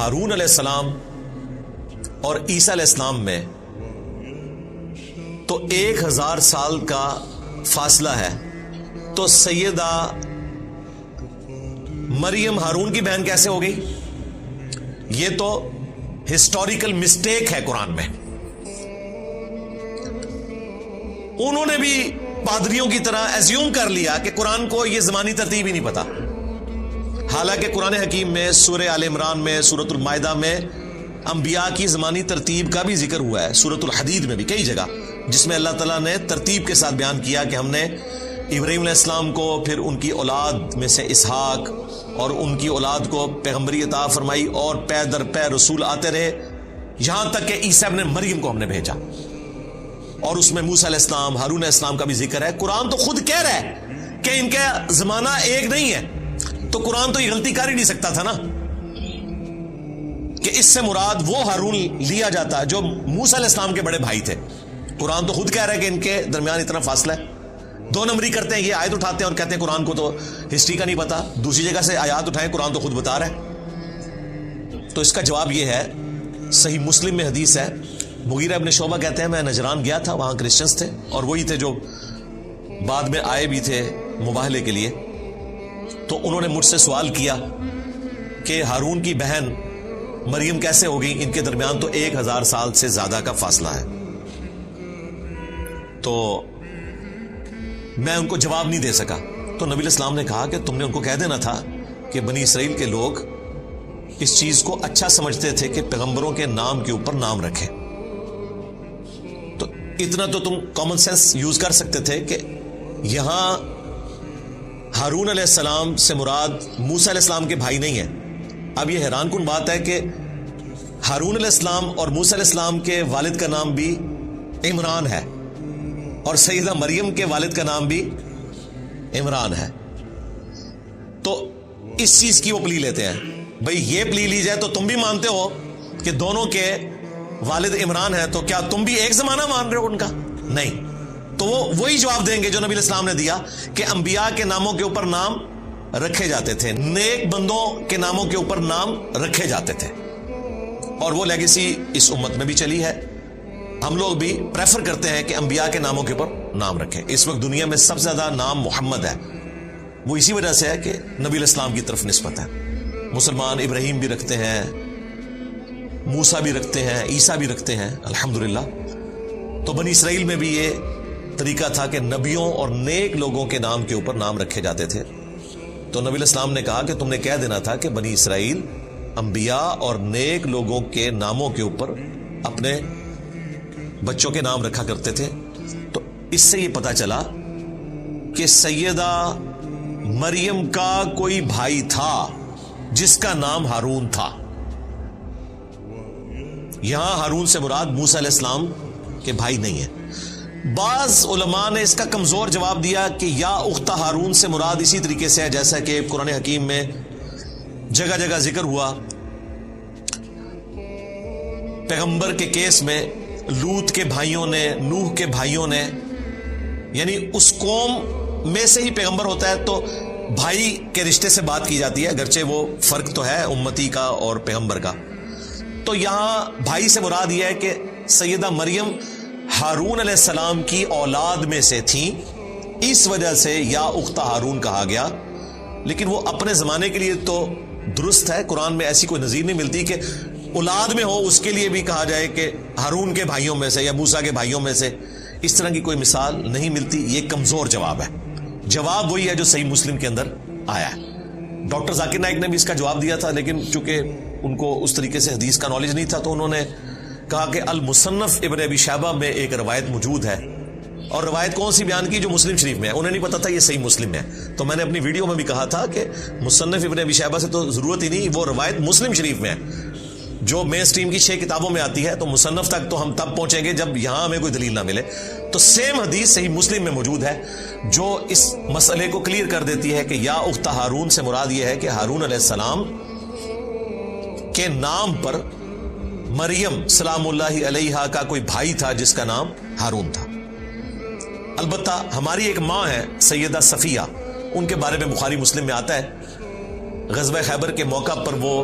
ہارون علیہ السلام اور عیسیٰ علیہ السلام میں تو 1000 سال کا فاصلہ ہے، تو سیدہ مریم ہارون کی بہن کیسے ہو گئی؟ یہ تو ہسٹوریکل مسٹیک ہے قرآن میں۔ انہوں نے بھی پادریوں کی طرح ایزیوم کر لیا کہ قرآن کو یہ زمانی ترتیب ہی نہیں پتا، حالانکہ قرآن حکیم میں سورہ آل عمران میں، سورۃ المائدہ میں انبیاء کی زمانی ترتیب کا بھی ذکر ہوا ہے، سورۃ الحدید میں بھی کئی جگہ، جس میں اللہ تعالیٰ نے ترتیب کے ساتھ بیان کیا کہ ہم نے ابراہیم علیہ السلام کو، پھر ان کی اولاد میں سے اسحاق، اور ان کی اولاد کو پیغمبری عطا فرمائی، اور پے در پے رسول آتے رہے، یہاں تک کہ عیسیٰ ابن مریم کو ہم نے بھیجا، اور اس میں موسیٰ علیہ السلام، ہارون علیہ السلام کا بھی ذکر ہے۔ قرآن تو خود کہہ رہا ہے کہ ان کا زمانہ ایک نہیں ہے، تو قرآن تو یہ غلطی کر ہی نہیں سکتا تھا نا کہ اس سے مراد وہ ہارون لیا جاتا جو موسیٰ علیہ السلام کے بڑے بھائی تھے۔ قرآن تو خود کہہ رہا ہے کہ ان کے درمیان اتنا فاصلہ ہے۔ دو نمبری کرتے ہیں، یہ آیت اٹھاتے ہیں اور کہتے ہیں قرآن کو تو ہسٹری کا نہیں پتا، دوسری جگہ سے آیات اٹھائیں، قرآن تو خود بتا رہا ہے۔ تو اس کا جواب یہ ہے، صحیح مسلم میں حدیث ہے، مغیرہ ابن شعبہ کہتے ہیں میں نجران گیا تھا، وہاں کرسچنز تھے، اور وہی تھے جو بعد میں آئے بھی تھے مباہلے کے لیے، تو انہوں نے مجھ سے سوال کیا کہ ہارون کی بہن مریم کیسے ہو گئی، ان کے درمیان تو 1000 سال سے زیادہ کا فاصلہ ہے۔ تو میں ان کو جواب نہیں دے سکا، تو نبی علیہ السلام نے کہا کہ تم نے ان کو کہہ دینا تھا کہ بنی اسرائیل کے لوگ اس چیز کو اچھا سمجھتے تھے کہ پیغمبروں کے نام کے اوپر نام رکھیں، تو اتنا تو تم کامن سینس یوز کر سکتے تھے کہ یہاں ہارون علیہ السلام سے مراد موسیٰ علیہ السلام کے بھائی نہیں ہیں۔ اب یہ حیران کن بات ہے کہ ہارون علیہ السلام اور موسیٰ علیہ السلام کے والد کا نام بھی عمران ہے، اور سیدہ مریم کے والد کا نام بھی عمران ہے، تو اس چیز کی وہ پلی لیتے ہیں۔ بھئی یہ پلی لی جائے تو تم بھی مانتے ہو کہ دونوں کے والد عمران ہے، تو کیا تم بھی ایک زمانہ مان رہے ہو ان کا؟ نہیں، تو وہ وہی جواب دیں گے جو نبی علیہ السلام نے دیا کہ انبیاء کے ناموں کے اوپر نام رکھے جاتے تھے، نیک بندوں کے ناموں کے اوپر نام رکھے جاتے تھے، اور وہ لیگیسی اس امت میں بھی چلی ہے۔ ہم لوگ بھی پریفر کرتے ہیں کہ انبیاء کے ناموں کے اوپر نام رکھیں۔ اس وقت دنیا میں سب سے زیادہ نام محمد ہے، وہ اسی وجہ سے ہے کہ نبی علیہ السلام کی طرف نسبت ہے۔ مسلمان ابراہیم بھی رکھتے ہیں، موسیٰ بھی رکھتے ہیں، عیسیٰ بھی رکھتے ہیں، الحمدللہ۔ تو بنی اسرائیل میں بھی یہ طریقہ تھا کہ نبیوں اور نیک لوگوں کے نام کے اوپر نام رکھے جاتے تھے۔ تو نبی علیہ السلام نے کہا کہ تم نے کہہ دینا تھا کہ بنی اسرائیل انبیاء اور نیک لوگوں کے ناموں کے اوپر اپنے بچوں کے نام رکھا کرتے تھے۔ تو اس سے یہ پتا چلا کہ سیدہ مریم کا کوئی بھائی تھا جس کا نام ہارون تھا۔ یہاں ہارون سے مراد موسیٰ علیہ السلام کے بھائی نہیں ہے۔ بعض علماء نے اس کا کمزور جواب دیا کہ یا اخت ہارون سے مراد اسی طریقے سے ہے جیسا کہ قرآن حکیم میں جگہ جگہ ذکر ہوا۔ پیغمبر کے کیس میں لوط کے بھائیوں نے، نوح کے بھائیوں نے، یعنی اس قوم میں سے ہی پیغمبر ہوتا ہے تو بھائی کے رشتے سے بات کی جاتی ہے، اگرچہ وہ فرق تو ہے امتی کا اور پیغمبر کا۔ تو یہاں بھائی سے مراد یہ ہے کہ سیدہ مریم ہارون علیہ السلام کی اولاد میں سے تھیں، اس وجہ سے یا اخت ہارون کہا گیا۔ لیکن وہ اپنے زمانے کے لیے تو درست ہے، قرآن میں ایسی کوئی نظیر نہیں ملتی کہ اولاد میں ہو اس کے لیے بھی کہا جائے کہ ہارون کے بھائیوں میں سے یا موسیٰ کے بھائیوں میں سے، اس طرح کی کوئی مثال نہیں ملتی۔ یہ کمزور جواب ہے، جواب وہی ہے جو صحیح مسلم کے اندر آیا ہے۔ ڈاکٹر ذاکر نائک نے بھی اس کا جواب دیا تھا، لیکن چونکہ ان کو اس طریقے سے حدیث کا نالج نہیں تھا تو انہوں نے کہا کہ المصنف ابن ابی شیبہ میں ایک روایت موجود ہے، اور روایت کون سی بیان کی؟ جو مسلم شریف میں ہے۔ انہیں نہیں پتا تھا یہ صحیح مسلم میں ہے، تو میں نے اپنی ویڈیو میں بھی کہا تھا کہ مصنف ابن ابی شیبہ سے تو ضرورت ہی نہیں، وہ روایت مسلم شریف میں ہے جو مین سٹریم کی 6 کتابوں میں آتی ہے، تو مصنف تک تو ہم تب پہنچیں گے جب یہاں ہمیں کوئی دلیل نہ ملے۔ تو سیم حدیث صحیح مسلم میں موجود ہے جو اس مسئلے کو کلیئر کر دیتی ہے کہ یا اخت ہارون سے مراد یہ ہے کہ ہارون علیہ السلام کے نام پر مریم سلام اللہ علیہا کا کوئی بھائی تھا جس کا نام ہارون تھا۔ البتہ ہماری ایک ماں ہے سیدہ صفیہ، ان کے بارے میں بخاری مسلم میں آتا ہے، غزوہ خیبر کے موقع پر وہ